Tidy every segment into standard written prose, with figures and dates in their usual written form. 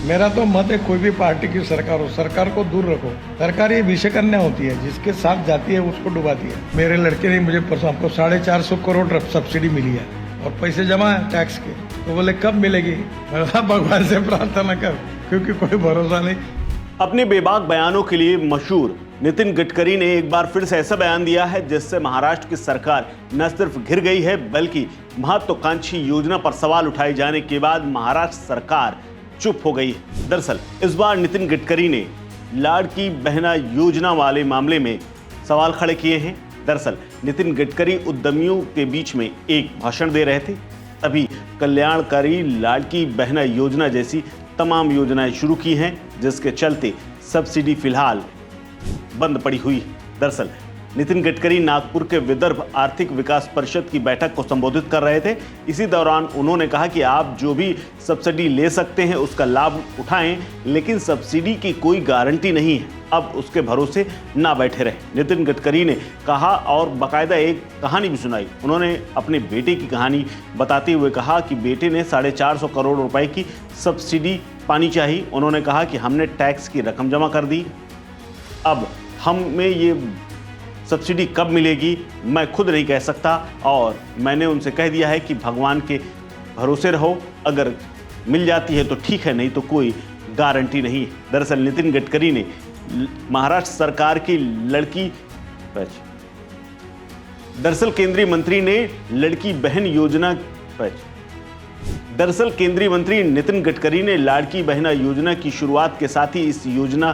मेरा तो मत है कोई भी पार्टी की सरकार हो, सरकार को दूर रखो। सरकार ये विषय कन्या होती है, जिसके साथ जाती है उसको डुबाती है। मेरे लड़के ने मुझे परसों हमको 450 करोड़ सब्सिडी मिली है और पैसे जमा है टैक्स के। तो बोले कब मिलेगी? भगवान से प्रार्थना कर, क्योंकि कोई भरोसा नहीं। अपने बेबाक बयानों के लिए मशहूर नितिन गडकरी ने एक बार फिर से ऐसा बयान दिया है जिससे महाराष्ट्र की सरकार न सिर्फ घिर गई है बल्कि महत्वाकांक्षी योजना पर सवाल उठाए जाने के बाद महाराष्ट्र सरकार चुप हो गई है। दरअसल इस बार नितिन गडकरी ने लाड़की बहना योजना वाले मामले में सवाल खड़े किए हैं। दरअसल नितिन गडकरी उद्यमियों के बीच में एक भाषण दे रहे थे, तभी कल्याणकारी लाड़की बहना योजना जैसी तमाम योजनाएं शुरू की हैं, जिसके चलते सब्सिडी फिलहाल बंद पड़ी हुई है। दरअसल नितिन गडकरी नागपुर के विदर्भ आर्थिक विकास परिषद की बैठक को संबोधित कर रहे थे। इसी दौरान उन्होंने कहा कि आप जो भी सब्सिडी ले सकते हैं उसका लाभ उठाएं, लेकिन सब्सिडी की कोई गारंटी नहीं है, अब उसके भरोसे ना बैठे रहे। नितिन गडकरी ने कहा और बाकायदा एक कहानी भी सुनाई। उन्होंने अपने बेटे की कहानी बताते हुए कहा कि बेटे ने 450 करोड़ रुपए की सब्सिडी पानी चाहिए। उन्होंने कहा कि हमने टैक्स की रकम जमा कर दी, अब हमें ये सब्सिडी कब मिलेगी मैं खुद नहीं कह सकता, और मैंने उनसे कह दिया है कि भगवान के भरोसे रहो, अगर मिल जाती है तो ठीक है, नहीं तो कोई गारंटी नहीं है। दरअसल नितिन गडकरी ने महाराष्ट्र सरकार की दरअसल केंद्रीय मंत्री ने लड़की बहन योजना दरअसल केंद्रीय मंत्री नितिन गडकरी ने लाड़की बहना योजना की शुरुआत के साथ ही इस योजना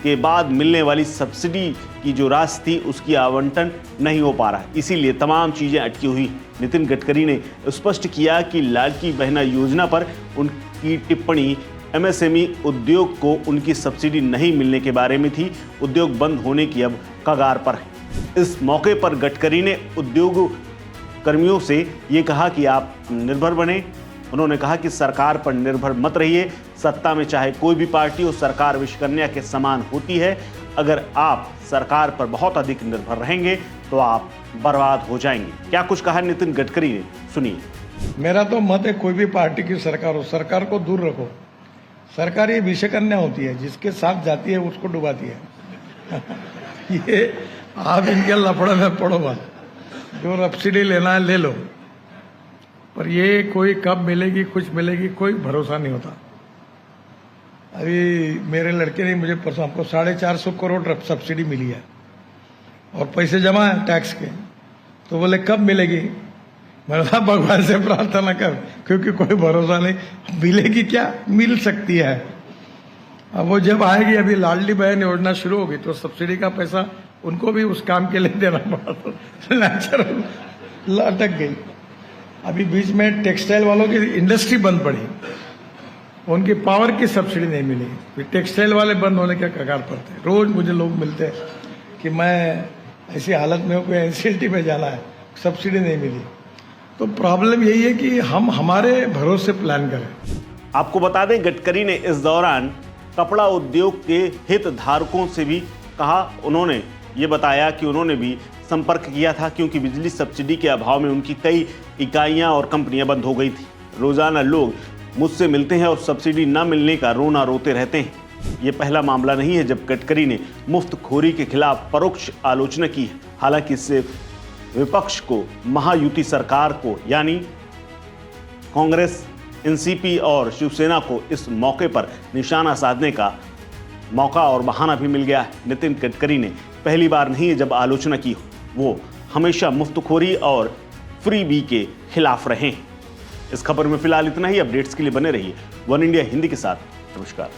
के बाद मिलने वाली सब्सिडी की जो राशि थी उसकी आवंटन नहीं हो पा रहा, इसीलिए तमाम चीजें अटकी हुई। नितिन गडकरी ने स्पष्ट किया कि लाड़की बहना योजना पर उनकी टिप्पणी एमएसएमई उद्योग को उनकी सब्सिडी नहीं मिलने के बारे में थी। उद्योग बंद होने की अब कगार पर है। इस मौके पर गडकरी ने उद्योग कर्मियों से ये कहा कि आप निर्भर बने। उन्होंने कहा कि सरकार पर निर्भर मत रहिए, सत्ता में चाहे कोई भी पार्टी हो, सरकार विषकन्या के समान होती है। अगर आप सरकार पर बहुत अधिक निर्भर रहेंगे तो आप बर्बाद हो जाएंगे। क्या कुछ कहा नितिन गडकरी ने, सुनिए। मेरा तो मत है कोई भी पार्टी की सरकार हो, सरकार को दूर रखो। सरकार ये विषय कन्या होती है, जिसके साथ जाती है उसको डुबाती है। ये आप इनके लफड़े में पड़ो मत, जो सब्सिडी लेना है ले लो, पर ये कोई कब मिलेगी कुछ मिलेगी कोई भरोसा नहीं होता। अभी मेरे लड़के ने मुझे परसों हमको 450 करोड़ सब्सिडी मिली है और पैसे जमा है टैक्स के। तो बोले कब मिलेगी? मैं भगवान से प्रार्थना कर, क्योंकि कोई भरोसा नहीं। मिलेगी क्या? मिल सकती है। अब वो जब आएगी, अभी लाडली बहन योजना शुरू होगी तो सब्सिडी का पैसा उनको भी उस काम के लिए देना पड़ा, तो नेचुरल अटक गई। अभी बीच में टेक्सटाइल वालों की इंडस्ट्री बंद पड़ी, उनकी पावर की सब्सिडी नहीं मिली, फिर टेक्सटाइल वाले बंद होने के कगार पर थे। रोज मुझे लोग मिलते हैं कि मैं ऐसी हालत में हूँ, कोई एनसीएलटी में जाना है, सब्सिडी नहीं मिली। तो प्रॉब्लम यही है कि हम हमारे भरोसे प्लान करें। आपको बता दें गडकरी ने इस दौरान कपड़ा उद्योग के हितधारकों से भी कहा। उन्होंने ये बताया कि उन्होंने भी संपर्क किया था, क्योंकि बिजली सब्सिडी के अभाव में उनकी कई इकाइयां और कंपनियां बंद हो गई थी। रोजाना लोग मुझसे मिलते हैं और सब्सिडी न मिलने का रोना रोते रहते हैं। ये पहला मामला नहीं है जब गडकरी ने मुफ्तखोरी के खिलाफ परोक्ष आलोचना की है। हालांकि इससे विपक्ष को, महायुति सरकार को यानी कांग्रेस, एनसीपी और शिवसेना को इस मौके पर निशाना साधने का मौका और बहाना भी मिल गया है। नितिन गडकरी ने पहली बार नहीं है जब आलोचना की हो, वो हमेशा मुफ्तखोरी और फ्रीबी के खिलाफ रहे हैं। इस खबर में फिलहाल इतना ही। अपडेट्स के लिए बने रहिए वन इंडिया हिंदी के साथ। नमस्कार।